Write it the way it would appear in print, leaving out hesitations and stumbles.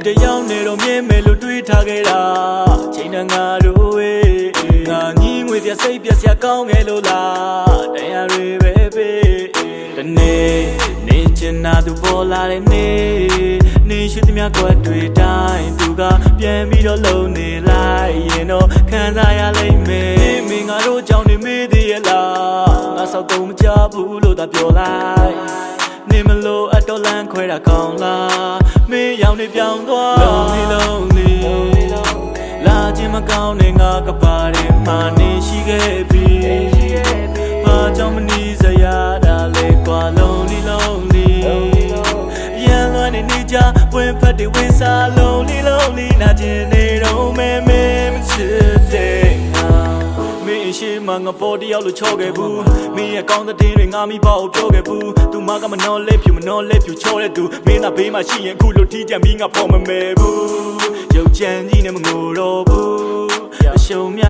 တယောက်နဲ့တော့မြင်မယ်လို့တွေးထားခဲ့တာချိန်နဲ့ငါတို့ဝေးငါညီငွေပြစိတ်ပြစရာကောင်းခဲ့လို့လားတရားတွေပဲပေးတနေ့နေချင်တာသူပေါ်လာတဲ့နေရှိသမျှကွက်တွေတိုင်းသူကပြန်ပြီးတော့လုံနေလိုက်ရင်တော့ခံစားရလိမ့်မယ်မင်းငါတို့ကြောင့်နေမေးသေးရလားငါဆောက်တော့မကြဘူးလို့သာပြောလိုက်နေမလို့အတော်လန့်ခွဲတာကောင်းလားမင်းရောင်နေပြောင်းသွားလုံးနေလာခြင်းမကောင်းနဲ့ငါကပါတဲ့မာနေရှိခဲ့ပြီဘာကြောင့်မနေစရာတာလဲကွာလုံးနေရန်လွှမ်းနေကြပွင့်ဖက်တွေဝင်စားလုံးနေနာကျင်နေတော့မဲမချစ်တဲ့မင်းရှိမှငါပေါ်တယောက်လို့ချော့ခဲ့ဘူးမင်းရဲ့ကောင်းတဲ့တင်းတွေငါမိဘကိုပြောခဲ့ဘူးသူမကမနှောလဲဖြူချော့တဲ့သူမင်းသာဘေးမှာရှိရင်အခုလို့ထီးကြပြီးငါပေါ်မမဲဘူးရုပ်ချမ်းကြီးနဲ့မငိုတော့ဘူးအရှုံးမြ